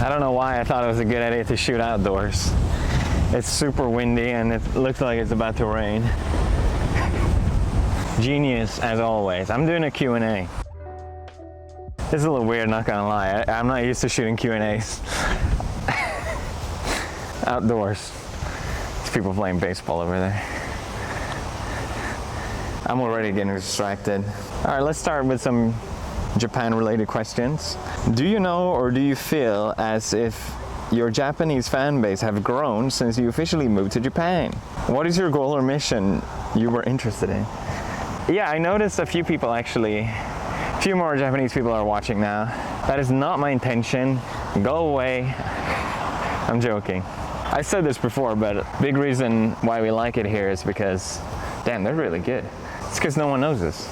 I don't know why I thought it was a good idea to shoot outdoors. It's super windy and it looks like it's about to rain. Genius as always. I'm doing a Q&A. This is a little weird, not gonna lie. I'm not used to shooting Q&As. Outdoors. There's people playing baseball over there. I'm already getting distracted. All right, let's start with some Japan-related questions. Do you know or do you feel as if your Japanese fan base have grown since you officially moved to Japan? What is your goal or mission you were interested in? Yeah, I noticed a few people actually, a few more Japanese people are watching now. That is not my intention. Go away. I'm joking. I said this before, but a big reason why we like it here is because, damn, they're really good. It's because no one knows us.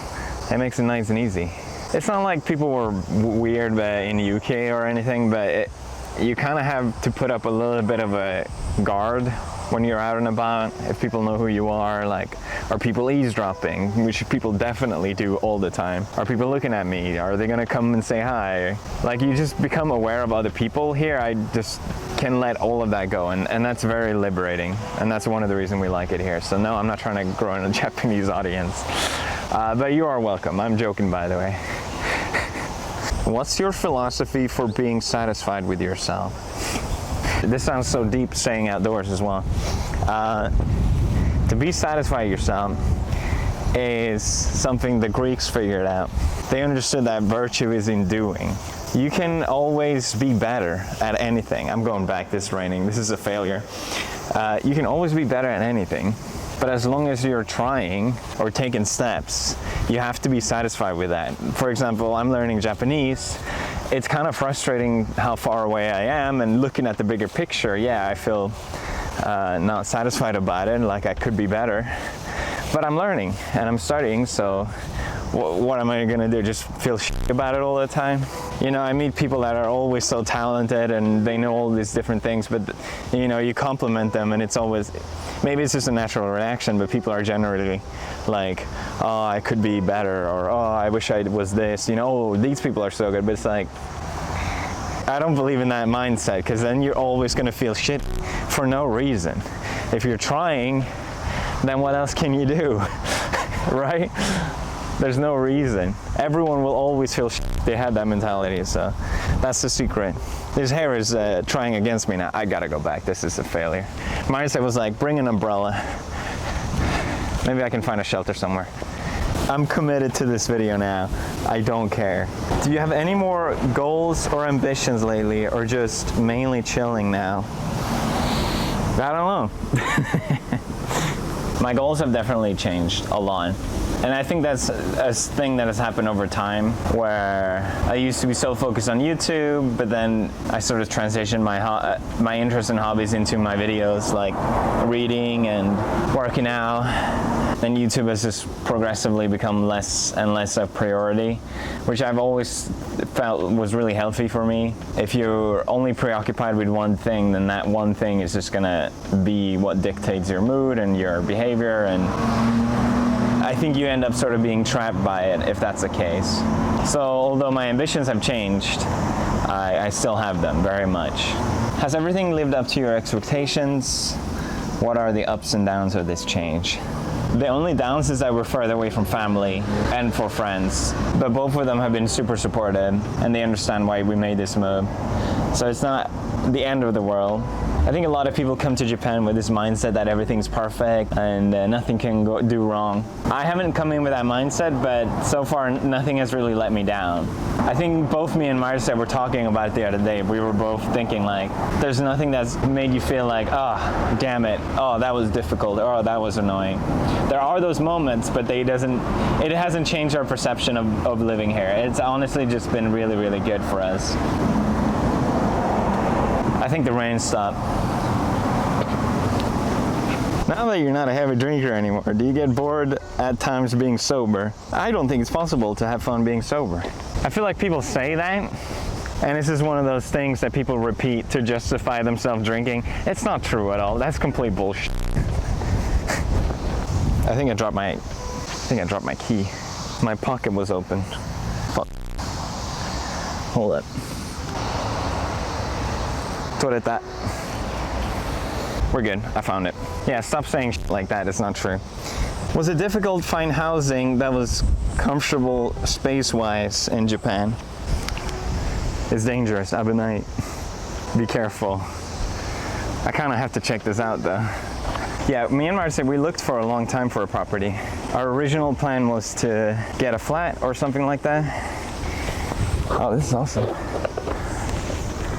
It makes it nice and easy. It's not like people were weird in the UK or anything, but you kind of have to put up a little bit of a guard when you're out and about. If people know who you are, like, are people eavesdropping, which people definitely do all the time? Are people looking at me? Are they gonna come and say hi? Like, you just become aware of other people here. I just can let all of that go, and that's very liberating, and that's one of the reasons we like it here. So no, I'm not trying to grow in a Japanese audience, but you are welcome. I'm joking, by the way. What's your philosophy for being satisfied with yourself? This sounds so deep, saying outdoors as well. To be satisfied with yourself is something the Greeks figured out. They understood that virtue is in doing. You can always be better at anything. I'm going back, this raining, this is a failure. You can always be better at anything, but as long as you're trying or taking steps, you have to be satisfied with that. For example, I'm learning Japanese. It's kind of frustrating how far away I am, and looking at the bigger picture, yeah, I feel not satisfied about it, like I could be better. But I'm learning and I'm studying, so what am I gonna do? Just feel shit about it all the time? You know, I meet people that are always so talented and they know all these different things, but you know, you compliment them and it's always, maybe it's just a natural reaction, but people are generally like, oh, I could be better, or oh, I wish I was this, you know, oh, these people are so good. But it's like, I don't believe in that mindset, because then you're always gonna feel shit for no reason. If you're trying, then what else can you do, right? There's no reason. Everyone will always feel shit. They had that mentality, so that's the secret. This hair is trying against me now. I gotta go back. This is a failure. Mindset was like, bring an umbrella. Maybe I can find a shelter somewhere. I'm committed to this video now. I don't care. Do you have any more goals or ambitions lately, or just mainly chilling now? I don't know. My goals have definitely changed a lot. And I think that's a thing that has happened over time, where I used to be so focused on YouTube, but then I sort of transitioned my interests and hobbies into my videos, like reading and working out. Then YouTube has just progressively become less and less a priority, which I've always felt was really healthy for me. If you're only preoccupied with one thing, then that one thing is just gonna be what dictates your mood and your behavior, and I think you end up sort of being trapped by it if that's the case. So although my ambitions have changed, I still have them very much. Has everything lived up to your expectations? What are the ups and downs of this change? The only downs is that we're further away from family and for friends, but both of them have been super supportive and they understand why we made this move. So it's not the end of the world. I think a lot of people come to Japan with this mindset that everything's perfect and nothing can do wrong. I haven't come in with that mindset, but so far nothing has really let me down. I think both me and Marcia were talking about it the other day. We were both thinking like, there's nothing that's made you feel like, oh, damn it, oh, that was difficult, or oh, that was annoying. There are those moments, but it hasn't changed our perception of living here. It's honestly just been really, really good for us. I think the rain stopped. Now that you're not a heavy drinker anymore, do you get bored at times being sober? I don't think it's possible to have fun being sober. I feel like people say that, and this is one of those things that people repeat to justify themselves drinking. It's not true at all. That's complete bullshit. I think I dropped my key. My pocket was open. Fuck. Hold up. Toretta. We're good, I found it. Yeah, stop saying shit like that, it's not true. Was it difficult to find housing that was comfortable space-wise in Japan? It's dangerous, Abunai. Be careful. I kind of have to check this out though. Yeah, me and Marcy, we looked for a long time for a property. Our original plan was to get a flat or something like that. Oh, this is awesome.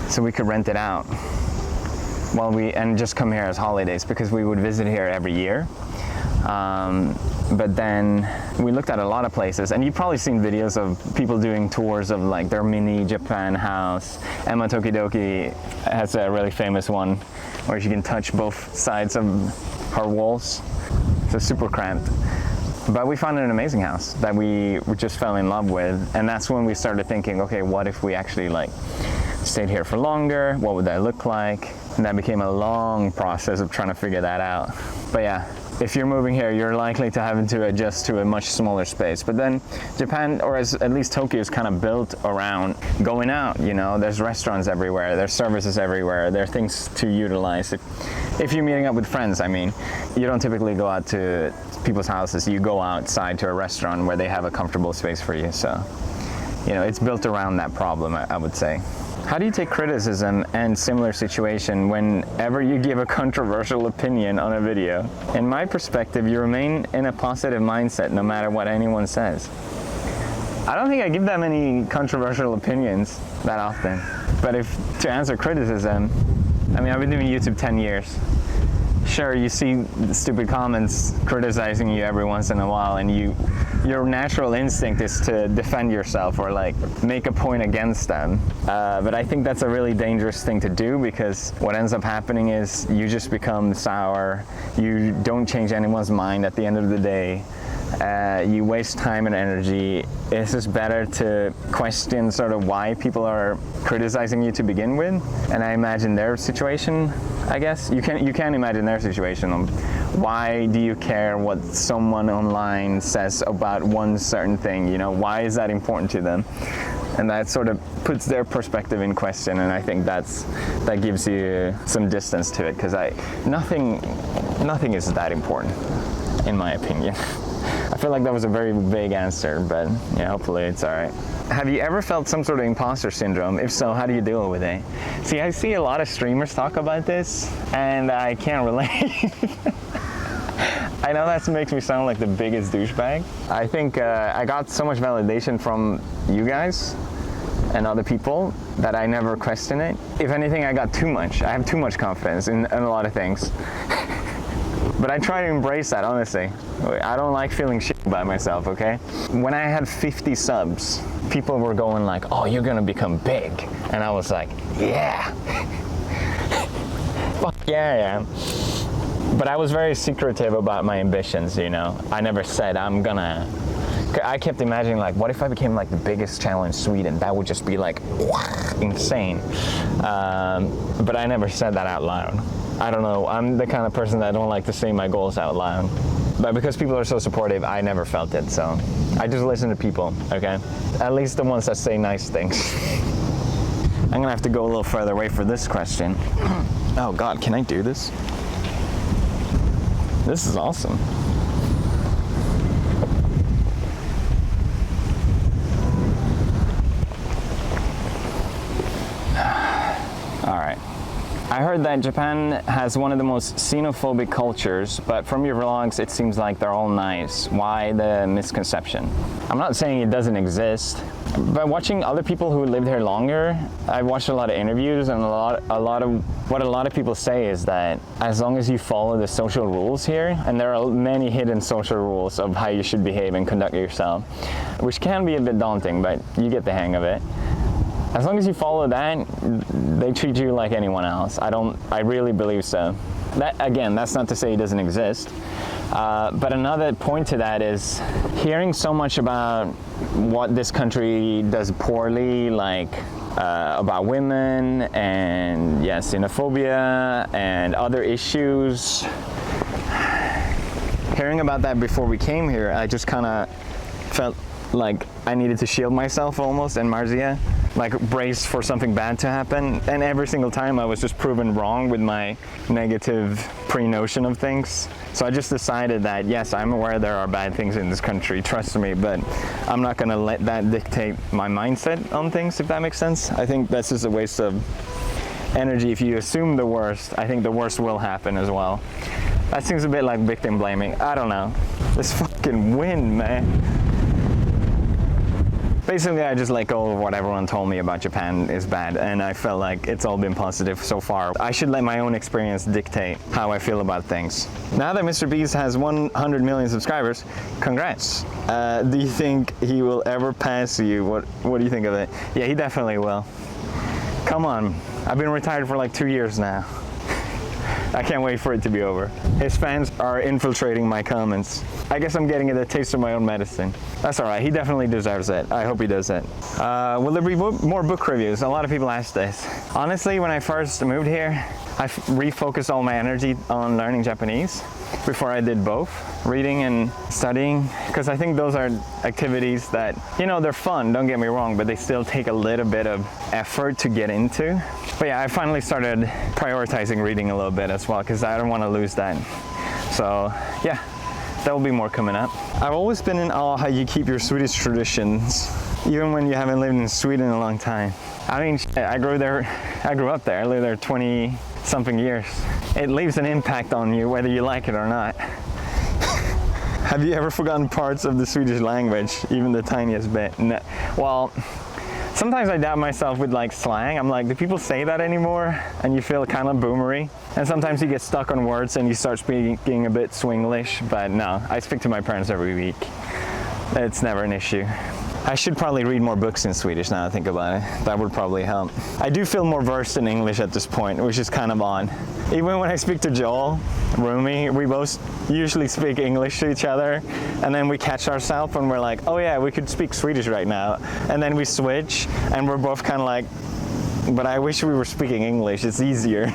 So we could rent it out and just come here as holidays, because we would visit here every year. But then we looked at a lot of places, and you've probably seen videos of people doing tours of like their mini Japan house. Emma Tokidoki has a really famous one where she can touch both sides of her walls. So super cramped. But we found an amazing house that we just fell in love with, and that's when we started thinking, okay, what if we actually like stayed here for longer? What would that look like? And that became a long process of trying to figure that out. But yeah, if you're moving here, you're likely to having to adjust to a much smaller space. But then Japan, or at least Tokyo, is kind of built around going out, you know, there's restaurants everywhere, there's services everywhere, there are things to utilize. If you're meeting up with friends, I mean, you don't typically go out to people's houses, you go outside to a restaurant where they have a comfortable space for you. So, you know, it's built around that problem, I would say. How do you take criticism and similar situation whenever you give a controversial opinion on a video? In my perspective, you remain in a positive mindset no matter what anyone says. I don't think I give that many controversial opinions that often. But to answer criticism, I mean, I've been doing YouTube 10 years. Sure, you see stupid comments criticizing you every once in a while, and your natural instinct is to defend yourself or like make a point against them. But I think that's a really dangerous thing to do, because what ends up happening is you just become sour. You don't change anyone's mind at the end of the day. You waste time and energy. It's just better to question sort of why people are criticizing you to begin with. And I imagine their situation, I guess. You can imagine their situation. Why do you care what someone online says about one certain thing? You know, why is that important to them? And that sort of puts their perspective in question, and I think that gives you some distance to it, because nothing is that important, in my opinion. I feel like that was a very vague answer, but yeah, hopefully it's all right. Have you ever felt some sort of imposter syndrome? If so, how do you deal with it? See, I see a lot of streamers talk about this, and I can't relate. I know that makes me sound like the biggest douchebag. I think I got so much validation from you guys and other people that I never question it. If anything, I got too much. I have too much confidence in a lot of things. But I try to embrace that, honestly. I don't like feeling shit about myself, okay? When I had 50 subs, people were going like, oh, you're gonna become big. And I was like, yeah. Fuck yeah, I am. But I was very secretive about my ambitions, you know? I never said I kept imagining like, what if I became like the biggest channel in Sweden? That would just be like, insane. But I never said that out loud. I don't know, I'm the kind of person that I don't like to say my goals out loud. But because people are so supportive, I never felt it, so I just listen to people, okay? At least the ones that say nice things. I'm gonna have to go a little further away for this question. Oh God, can I do this? This is awesome. All right. I heard that Japan has one of the most xenophobic cultures, but from your vlogs, it seems like they're all nice. Why the misconception? I'm not saying it doesn't exist, but watching other people who lived here longer, I've watched a lot of interviews, and a lot of people say is that as long as you follow the social rules here, and there are many hidden social rules of how you should behave and conduct yourself, which can be a bit daunting, but you get the hang of it. As long as you follow that, they treat you like anyone else. I really believe so. That, again, that's not to say it doesn't exist. But another point to that is hearing so much about what this country does poorly, like about women and xenophobia and other issues. Hearing about that before we came here, I just kind of felt like I needed to shield myself almost, and Marzia. like braced for something bad to happen, and every single time I was just proven wrong with my negative pre-notion of things. So I just decided that yes, I'm aware there are bad things in this country, trust me, but I'm not gonna let that dictate my mindset on things, if that makes sense. I think that's just a waste of energy. If you assume the worst, I think the worst will happen as well. That seems a bit like victim blaming. I don't know. This fucking wind, man. Basically, I just let go of what everyone told me about Japan is bad, and I felt like it's all been positive so far. I should let my own experience dictate how I feel about things. Now that Mr. Beast has 100 million subscribers, congrats. Do you think he will ever pass you? What do you think of it? Yeah, he definitely will. Come on, I've been retired for like 2 years now. I can't wait for it to be over. His fans are infiltrating my comments. I guess I'm getting a taste of my own medicine. That's all right, he definitely deserves it. I hope he does it. Will there be more book reviews? A lot of people ask this. Honestly, when I first moved here, I refocused all my energy on learning Japanese before I did both, reading and studying, because I think those are activities that, you know, they're fun, don't get me wrong, but they still take a little bit of effort to get into. But yeah, I finally started prioritizing reading a little bit as well, because I don't want to lose that. So yeah, there will be more coming up. I've always been in awe how you keep your Swedish traditions, even when you haven't lived in Sweden in a long time. I mean, I grew up there, I lived there 20 something years. It leaves an impact on you whether you like it or not. Have you ever forgotten parts of the Swedish language, even the tiniest bit? No. Well, sometimes I doubt myself with like slang. I'm like, do people say that anymore? And you feel kind of boomery. And sometimes you get stuck on words and you start speaking a bit Swinglish, but no, I speak to my parents every week. It's never an issue. I should probably read more books in Swedish now I think about it. That would probably help. I do feel more versed in English at this point, which is kind of odd. Even when I speak to Joel, roomie, we both usually speak English to each other, and then we catch ourselves and we're like, oh yeah, we could speak Swedish right now. And then we switch, and we're both kind of like, but I wish we were speaking English, it's easier.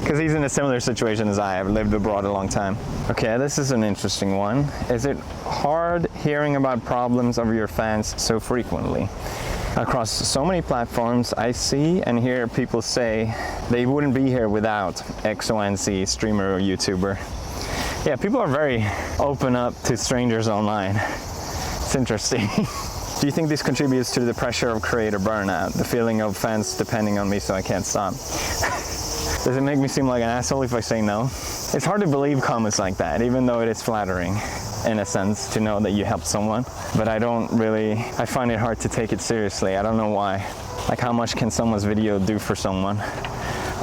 Because he's in a similar situation as I have, lived abroad a long time. Okay, this is an interesting one. Is it hard hearing about problems of your fans so frequently? Across so many platforms, I see and hear people say they wouldn't be here without XONC streamer or YouTuber. Yeah, people are very open up to strangers online. It's interesting. Do you think this contributes to the pressure of creator burnout, the feeling of fans depending on me so I can't stop? Does it make me seem like an asshole if I say no? It's hard to believe comments like that, even though it is flattering, in a sense, to know that you helped someone. But I find it hard to take it seriously. I don't know why. Like, how much can someone's video do for someone?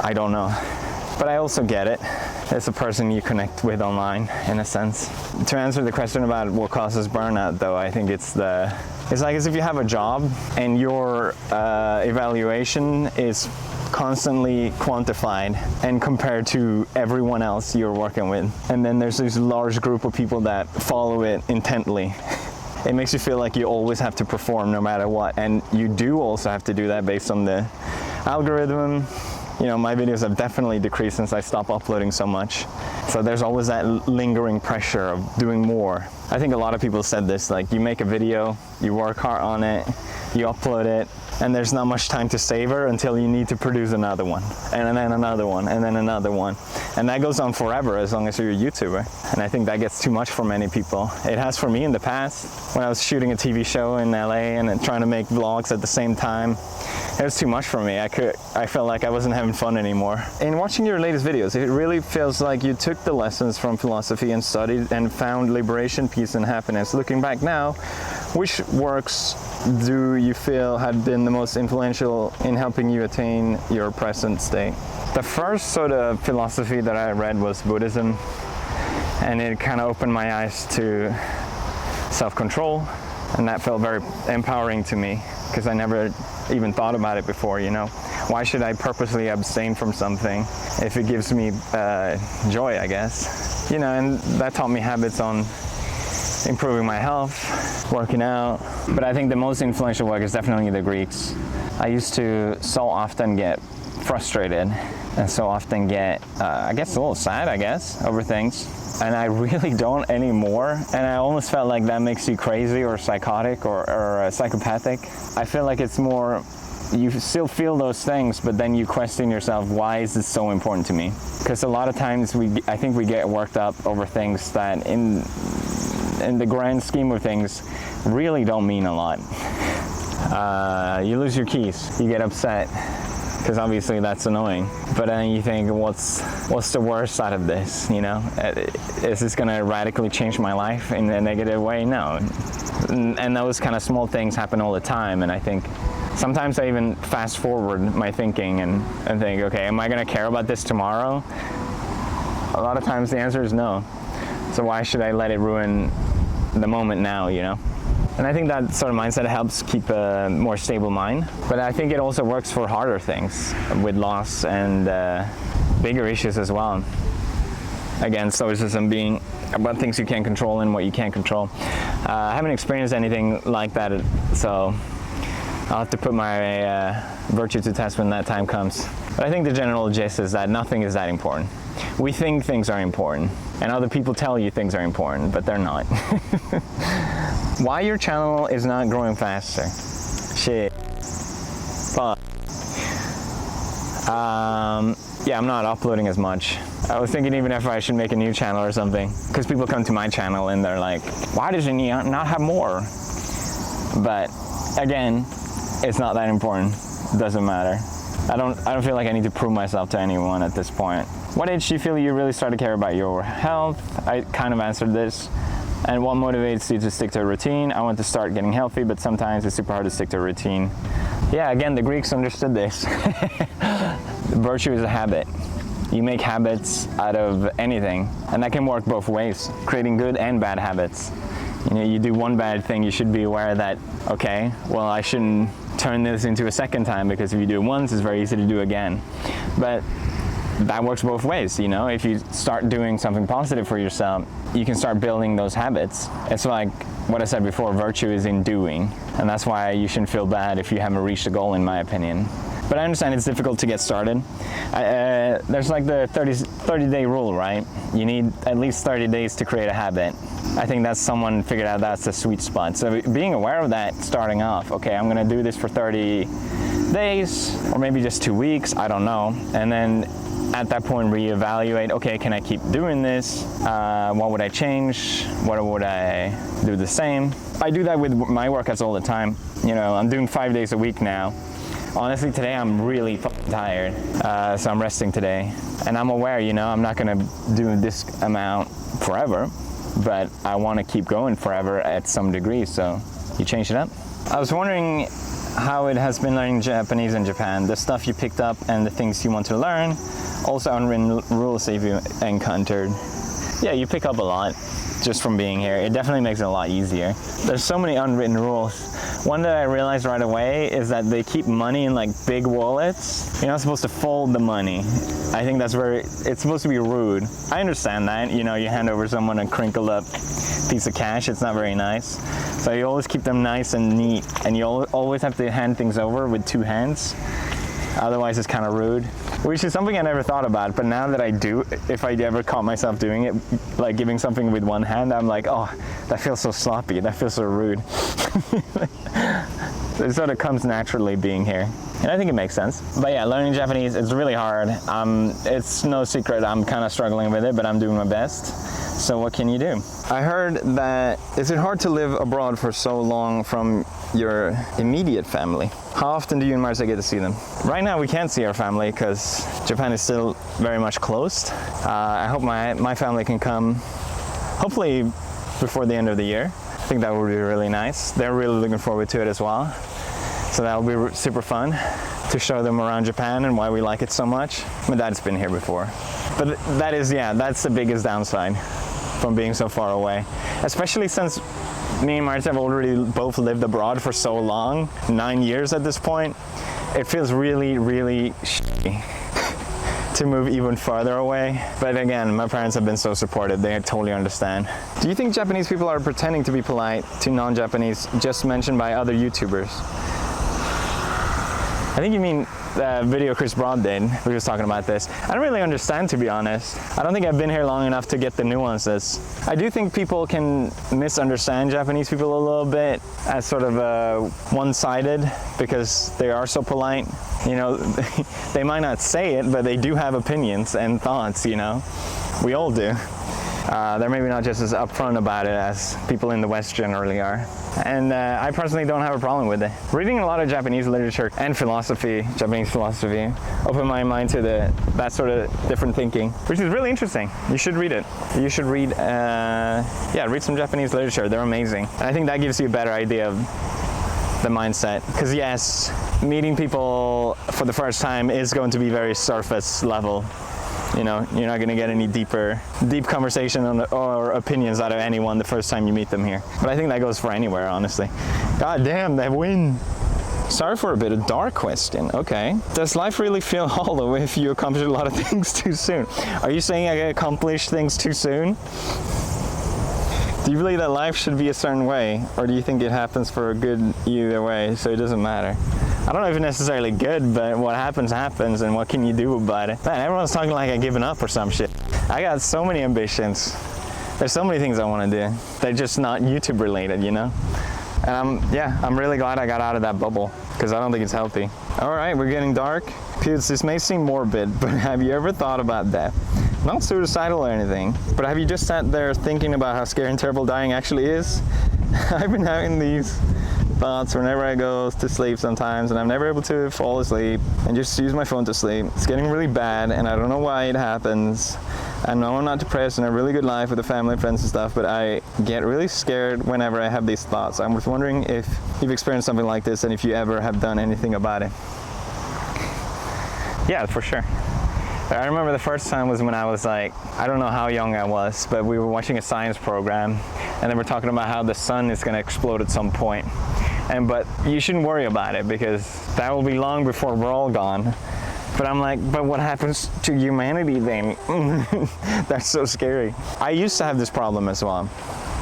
I don't know. But I also get it. It's a person you connect with online, in a sense. To answer the question about what causes burnout, though, I think it's like as if you have a job and your evaluation is constantly quantified and compared to everyone else you're working with. And then there's this large group of people that follow it intently. It makes you feel like you always have to perform no matter what. And you do also have to do that based on the algorithm. You know, my videos have definitely decreased since I stopped uploading so much. So there's always that lingering pressure of doing more. I think a lot of people said this, like, you make a video, you work hard on it, you upload it, and there's not much time to savor until you need to produce another one, and then another one, and then another one. And that goes on forever as long as you're a YouTuber. And I think that gets too much for many people. It has for me in the past, when I was shooting a TV show in LA and trying to make vlogs at the same time. It was too much for me. I felt like I wasn't having fun anymore. In watching your latest videos, it really feels like you took the lessons from philosophy and studied and found liberation, peace, and happiness. Looking back now, which works do you feel had been the most influential in helping you attain your present state? The first sort of philosophy that I read was Buddhism, and it kind of opened my eyes to self-control, and that felt very empowering to me because I never even thought about it before, you know. Why should I purposely abstain from something if it gives me joy, I guess? You know, and that taught me habits on improving my health, working out. But I think the most influential work is definitely the Greeks. I used to so often get frustrated and so often get, I guess, a little sad, over things. And I really don't anymore. And I almost felt like that makes you crazy or psychotic or psychopathic. I feel like it's more, you still feel those things, but then you question yourself, why is this so important to me? Because a lot of times I think we get worked up over things that in the grand scheme of things really don't mean a lot. You lose your keys, you get upset, because obviously that's annoying. But then you think, what's the worst side of this, you know? Is this gonna radically change my life in a negative way? No. And those kind of small things happen all the time, and I think sometimes I even fast forward my thinking and think, okay, am I gonna care about this tomorrow? A lot of times the answer is no. So why should I let it ruin the moment now, you know? And I think that sort of mindset helps keep a more stable mind. But I think it also works for harder things with loss and bigger issues as well. Again, stoicism being about things you can't control and what you can't control. I haven't experienced anything like that, so I'll have to put my virtue to test when that time comes. But I think the general gist is that nothing is that important. We think things are important, and other people tell you things are important, but they're not. Why your channel is not growing faster? Shit. Fuck. Yeah, I'm not uploading as much. I was thinking even if I should make a new channel or something, because people come to my channel and they're like, why does he not have more? But again, it's not that important. It doesn't matter. I don't feel like I need to prove myself to anyone at this point. What age do you feel you really start to care about your health? I kind of answered this. And what motivates you to stick to a routine? I want to start getting healthy, but sometimes it's super hard to stick to a routine. Yeah, again, the Greeks understood this. Virtue is a habit. You make habits out of anything, and that can work both ways, creating good and bad habits. You know, you do one bad thing, you should be aware that, okay, well, I shouldn't turn this into a second time, because if you do it once, it's very easy to do again. But that works both ways, you know? If you start doing something positive for yourself, you can start building those habits. It's like what I said before, virtue is in doing, and that's why you shouldn't feel bad if you haven't reached a goal, in my opinion. But I understand it's difficult to get started. There's like the 30-day rule, right? You need at least 30 days to create a habit. I think that's someone figured out that's the sweet spot. So being aware of that, starting off, okay, I'm gonna do this for 30 days, or maybe just 2 weeks, I don't know. And then at that point, reevaluate, okay, can I keep doing this? What would I change? What would I do the same? I do that with my workouts all the time. You know, I'm doing 5 days a week now. Honestly, today I'm really tired, so I'm resting today. And I'm aware, you know, I'm not gonna do this amount forever, but I wanna keep going forever at some degree, so you change it up. I was wondering how it has been learning Japanese in Japan, the stuff you picked up and the things you want to learn, also unwritten rules that you've encountered. Yeah, you pick up a lot just from being here. It definitely makes it a lot easier. There's so many unwritten rules. One that I realized right away is that they keep money in like big wallets. You're not supposed to fold the money. I think that's it's supposed to be rude. I understand that, you know, you hand over someone a crinkled up piece of cash, it's not very nice. So you always keep them nice and neat, and you always have to hand things over with 2 hands. Otherwise it's kind of rude, which is something I never thought about, but now that I do, if I ever caught myself doing it, like giving something with 1 hand, I'm like, oh, that feels so sloppy, that feels so rude. It sort of comes naturally being here, and I think it makes sense. But yeah, learning Japanese, it's really hard. It's no secret I'm kind of struggling with it, but I'm doing my best. So what can you do? I heard that, is it hard to live abroad for so long from your immediate family? How often do you and Marta get to see them? Right now we can't see our family because Japan is still very much closed. I hope my family can come, hopefully before the end of the year. I think that would be really nice. They're really looking forward to it as well. So that will be super fun to show them around Japan and why we like it so much. My dad's been here before. But that is, yeah, that's the biggest downside from being so far away. Especially since me and Marta have already both lived abroad for so long, 9 years at this point. It feels really, really shitty to move even farther away. But again, my parents have been so supportive, they totally understand. Do you think Japanese people are pretending to be polite to non-Japanese, just mentioned by other YouTubers? I think you mean video Chris Broad did. We was talking about this. I don't really understand, to be honest. I don't think I've been here long enough to get the nuances. I do think people can misunderstand Japanese people a little bit as sort of one-sided because they are so polite. You know, they might not say it, but they do have opinions and thoughts, you know. We all do. They're maybe not just as upfront about it as people in the West generally are. And I personally don't have a problem with it. Reading a lot of Japanese literature and philosophy, Japanese philosophy, opened my mind to that sort of different thinking, which is really interesting. You should read it. You should read, read some Japanese literature. They're amazing. And I think that gives you a better idea of the mindset. Because yes, meeting people for the first time is going to be very surface level. You know, you're not going to get any deep conversation or opinions out of anyone the first time you meet them here. But I think that goes for anywhere, honestly. God damn, that wind. Sorry for a bit of dark question. Okay. Does life really feel hollow if you accomplish a lot of things too soon? Are you saying I accomplish things too soon? Do you believe that life should be a certain way? Or do you think it happens for a good either way, so it doesn't matter? I don't know if it's necessarily good, but what happens, happens, and what can you do about it? Man, everyone's talking like I've given up or some shit. I got so many ambitions. There's so many things I want to do. They're just not YouTube related, you know? And I'm really glad I got out of that bubble, because I don't think it's healthy. All right, we're getting dark. Pews, this may seem morbid, but have you ever thought about death? Not suicidal or anything, but have you just sat there thinking about how scary and terrible dying actually is? I've been having these thoughts whenever I go to sleep sometimes, and I'm never able to fall asleep and just use my phone to sleep. It's getting really bad, and I don't know why it happens. I know I'm not depressed and I have a really good life with the family and friends and stuff, but I get really scared whenever I have these thoughts. I'm just wondering if you've experienced something like this and if you ever have done anything about it. Yeah, for sure. I remember the first time was when I was like, I don't know how young I was, but we were watching a science program, and they were talking about how the sun is going to explode at some point. But you shouldn't worry about it because that will be long before we're all gone. But I'm like, but what happens to humanity then? That's so scary. I used to have this problem as well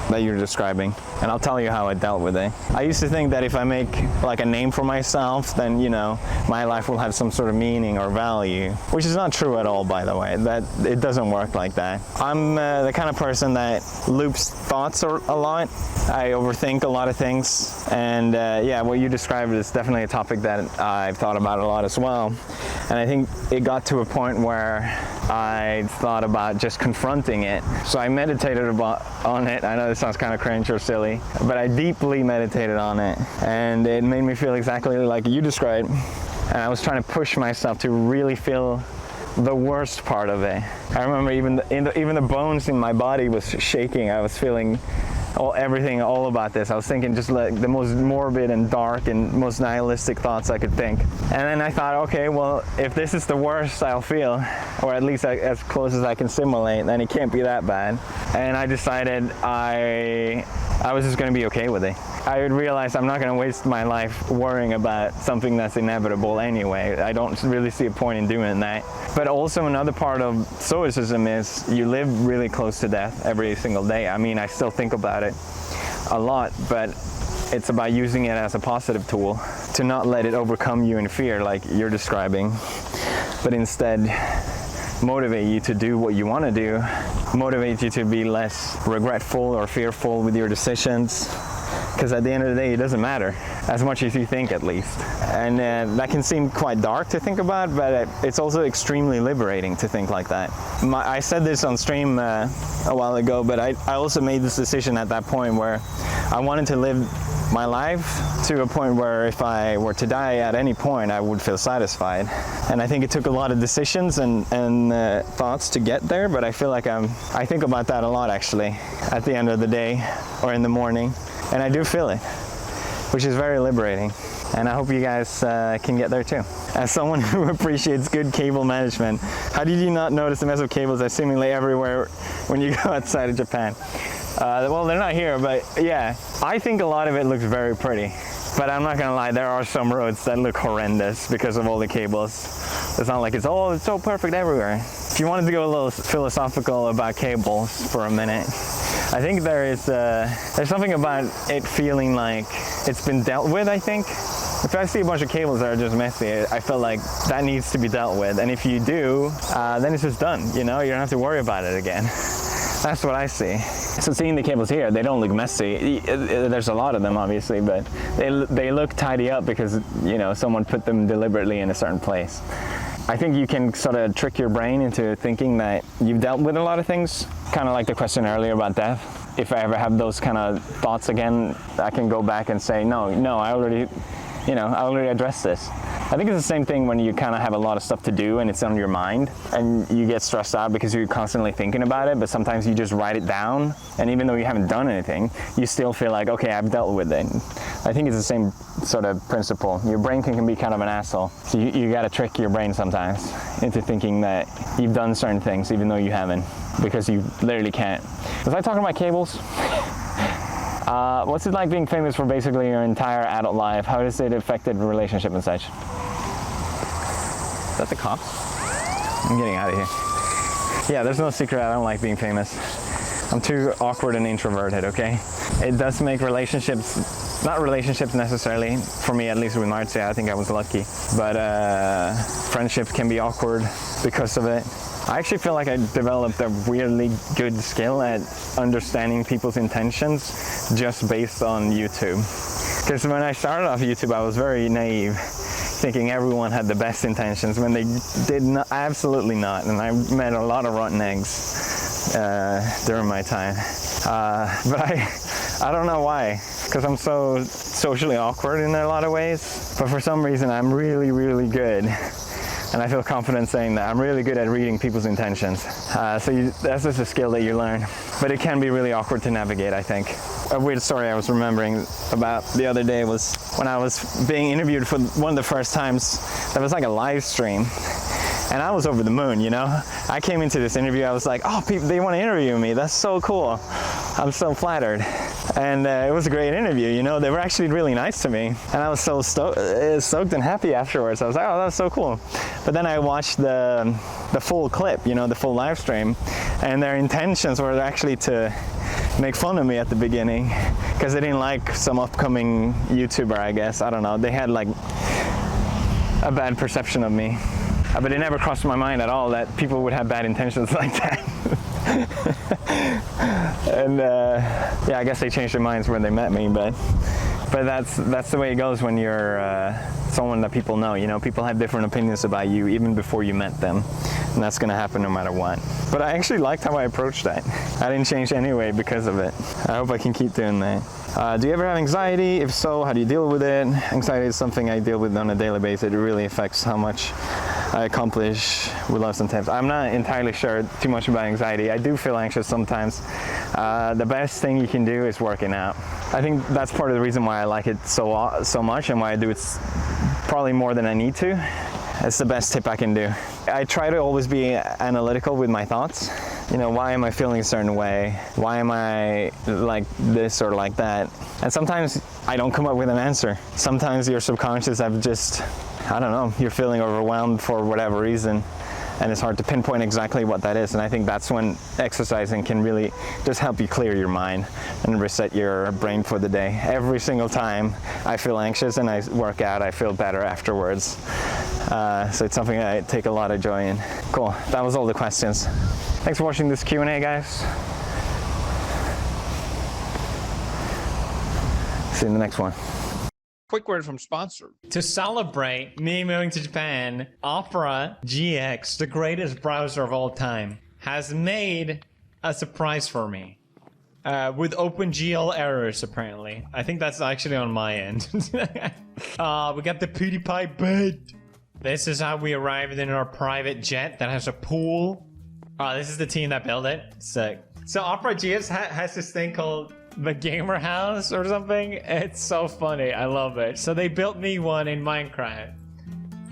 that you're describing, and I'll tell you how I dealt with it. I used to think that if I make like a name for myself, then, you know, my life will have some sort of meaning or value, which is not true at all, by the way. That it doesn't work like that. I'm the kind of person that loops thoughts a lot. I overthink a lot of things, and what you described is definitely a topic that I've thought about a lot as well. And I think it got to a point where I thought about just confronting it. So I meditated on it. I know this sounds kind of cringe or silly, but I deeply meditated on it, and it made me feel exactly like you described. And I was trying to push myself to really feel the worst part of it. I remember even the bones in my body was shaking. I was feeling everything all about this. I was thinking just like the most morbid and dark and most nihilistic thoughts I could think. And then I thought, okay, well, if this is the worst I'll feel, or at least as close as I can simulate, then it can't be that bad. And I decided I was just going to be okay with it. I would realize I'm not going to waste my life worrying about something that's inevitable anyway. I don't really see a point in doing that. But also another part of Stoicism is you live really close to death every single day. I mean, I still think about it a lot, but it's about using it as a positive tool to not let it overcome you in fear like you're describing, but instead motivate you to do what you want to do, motivate you to be less regretful or fearful with your decisions. Because at the end of the day, it doesn't matter, as much as you think at least. And that can seem quite dark to think about, but it's also extremely liberating to think like that. I said this on stream a while ago, but I also made this decision at that point where I wanted to live my life to a point where if I were to die at any point, I would feel satisfied. And I think it took a lot of decisions and thoughts to get there, but I feel like I think about that a lot actually at the end of the day or in the morning. And I do feel it, which is very liberating. And I hope you guys can get there too. As someone who appreciates good cable management, how did you not notice the mess of cables that's seemingly everywhere when you go outside of Japan? Well, they're not here, but yeah. I think a lot of it looks very pretty. But I'm not gonna lie, there are some roads that look horrendous because of all the cables. It's not like it's so perfect everywhere. If you wanted to go a little philosophical about cables for a minute, I think there's something about it feeling like it's been dealt with, I think. If I see a bunch of cables that are just messy, I feel like that needs to be dealt with. And if you do, then it's just done, you know? You don't have to worry about it again. That's what I see. So seeing the cables here, they don't look messy. There's a lot of them, obviously, but they look tidy up because, you know, someone put them deliberately in a certain place. I think you can sort of trick your brain into thinking that you've dealt with a lot of things. Kind of like the question earlier about death. If I ever have those kind of thoughts again, I can go back and say, no, I already addressed this. I think it's the same thing when you kind of have a lot of stuff to do and it's on your mind and you get stressed out because you're constantly thinking about it, but sometimes you just write it down, and even though you haven't done anything, you still feel like, okay, I've dealt with it. I think it's the same sort of principle. Your brain can be kind of an asshole, so you got to trick your brain sometimes into thinking that you've done certain things even though you haven't, because you literally can't. Was I talking about cables? What's it like being famous for basically your entire adult life? How has it affected relationship and such? Is that the cops? I'm getting out of here. Yeah, there's no secret I don't like being famous. I'm too awkward and introverted, okay? It does make relationships, not relationships necessarily, for me at least with Marcia, I think I was lucky, but friendships can be awkward because of it. I actually feel like I developed a weirdly good skill at understanding people's intentions just based on YouTube. Because when I started off YouTube, I was very naive, thinking everyone had the best intentions when they did not, absolutely not. And I met a lot of rotten eggs during my time. But I don't know why, because I'm so socially awkward in a lot of ways. But for some reason, I'm really, really good. And I feel confident saying that I'm really good at reading people's intentions. That's just a skill that you learn. But it can be really awkward to navigate, I think. A weird story I was remembering about the other day was when I was being interviewed for one of the first times. That was like a live stream. And I was over the moon, you know? I came into this interview, I was like, oh, people, they want to interview me. That's so cool. I'm so flattered. And it was a great interview, you know? They were actually really nice to me. And I was so stoked and happy afterwards. I was like, oh, that's so cool. But then I watched the full clip, you know, the full live stream. And their intentions were actually to make fun of me at the beginning because they didn't like some upcoming YouTuber, I guess. I don't know. They had like a bad perception of me. But it never crossed my mind at all that people would have bad intentions like that. And yeah, I guess they changed their minds when they met me, but that's the way it goes when you're someone that people know. You know, people have different opinions about you even before you met them, and that's gonna happen no matter what. But I actually liked how I approached that. I didn't change anyway because of it. I hope I can keep doing that. Do you ever have anxiety? If so, how do you deal with it? Anxiety is something I deal with on a daily basis. It really affects how much I accomplish with lots of times. I'm not entirely sure too much about anxiety. I do feel anxious sometimes. The best thing you can do is working out. I think that's part of the reason why I like it so much and why I do it probably more than I need to. It's the best tip I can do. I try to always be analytical with my thoughts. You know, why am I feeling a certain way? Why am I like this or like that? And sometimes I don't come up with an answer. Sometimes your subconscious have just, I don't know, you're feeling overwhelmed for whatever reason, and it's hard to pinpoint exactly what that is. And I think that's when exercising can really just help you clear your mind and reset your brain for the day. Every single time I feel anxious and I work out, I feel better afterwards. So it's something I take a lot of joy in. Cool, that was all the questions. Thanks for watching this Q&A, guys. See you in the next one. Quick word from sponsor. To celebrate me moving to Japan, Opera GX, the greatest browser of all time, has made a surprise for me. With OpenGL errors, apparently. I think that's actually on my end. We got the PewDiePie bed. This is how we arrived in our private jet that has a pool. Oh, this is the team that built it. Sick. So Opera GX has this thing called the Gamer House or something. It's so funny. I love it. So they built me one in Minecraft.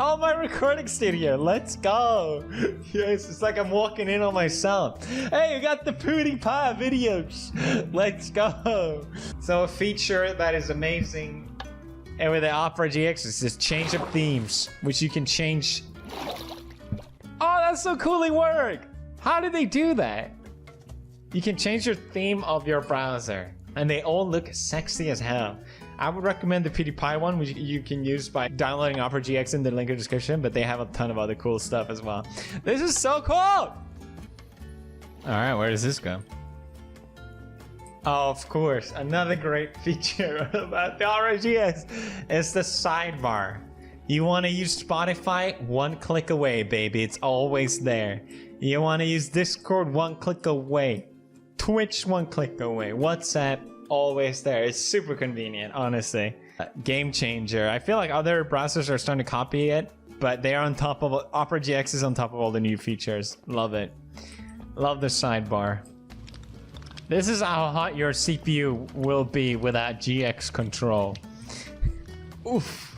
Oh, my recording studio. Let's go. Yes, it's like I'm walking in on myself. Hey, you got the PewDiePie videos. Let's go. So a feature that is amazing and with the Opera GX is this change of themes, which you can change. Oh, that's so cool. They work. How did they do that? You can change your theme of your browser and they all look sexy as hell. I would recommend the PewDiePie one, which you can use by downloading Opera GX in the link in the description, but they have a ton of other cool stuff as well. This is so cool! All right, where does this go? Oh, of course, another great feature about the Opera GX is the sidebar. You want to use Spotify? One click away, baby. It's always there. You want to use Discord? One click away. Twitch? One click away. WhatsApp? Always there. It's super convenient, honestly. Game changer. I feel like other browsers are starting to copy it, but they are on top of Opera GX is on top of all the new features. Love it. Love the sidebar. This is how hot your CPU will be without GX control. Oof.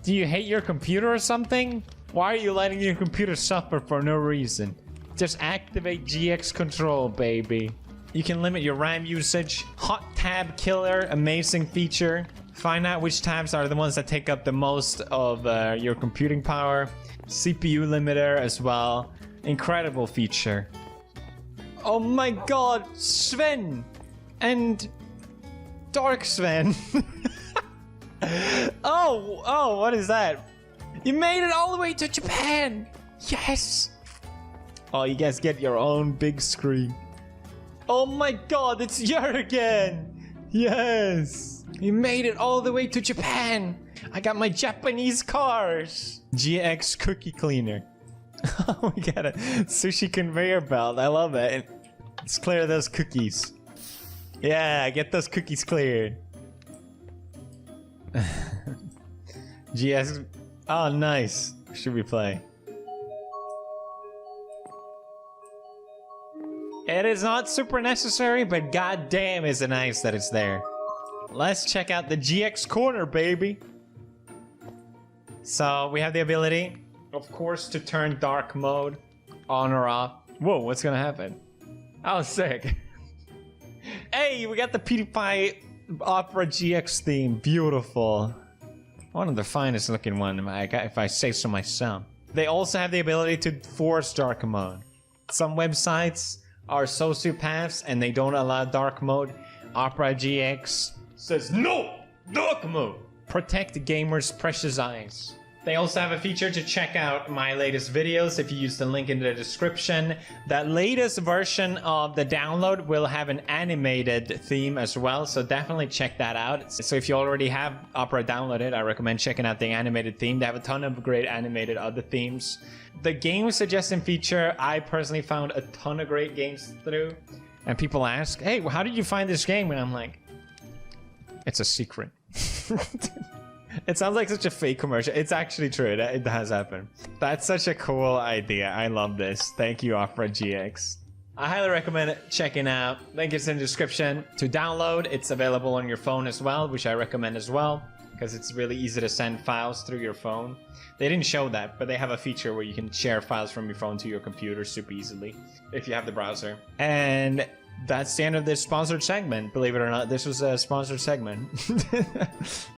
Do you hate your computer or something? Why are you letting your computer suffer for no reason? Just activate GX control, baby. You can limit your RAM usage. Hot tab killer, amazing feature. Find out which tabs are the ones that take up the most of your computing power. CPU limiter as well. Incredible feature. Oh my god, Sven! And Dark Sven. Oh, what is that? You made it all the way to Japan! Yes! Oh, you guys get your own big screen. Oh my god, it's Jurgen! Yes! You made it all the way to Japan! I got my Japanese cars! GX cookie cleaner. Oh, we got a sushi conveyor belt. I love it. Let's clear those cookies. Yeah, get those cookies cleared. GX. Oh, nice. Should we play? It is not super necessary, but goddamn is it nice that it's there. Let's check out the GX corner, baby. So we have the ability, of course, to turn dark mode on or off. Whoa, what's gonna happen? Oh, sick. Hey, we got the PewDiePie Opera GX theme. Beautiful. One of the finest looking one, if I say so myself. They also have the ability to force dark mode. Some websites are sociopaths and they don't allow dark mode. Opera GX says no dark mode. Protect gamers' precious eyes. They also have a feature to check out my latest videos if you use the link in the description. That latest version of the download will have an animated theme as well, so definitely check that out. So if you already have Opera downloaded, I recommend checking out the animated theme. They have a ton of great animated other themes. The game suggestion feature, I personally found a ton of great games through. And people ask, hey, how did you find this game? And I'm like, it's a secret. It sounds like such a fake commercial. It's actually true. It has happened. That's such a cool idea. I love this. Thank you, Opera GX. I highly recommend checking out. Link is in the description to download. It's available on your phone as well, which I recommend as well, because it's really easy to send files through your phone. They didn't show that, but they have a feature where you can share files from your phone to your computer super easily if you have the browser. And that's the end of this sponsored segment. Believe it or not, this was a sponsored segment.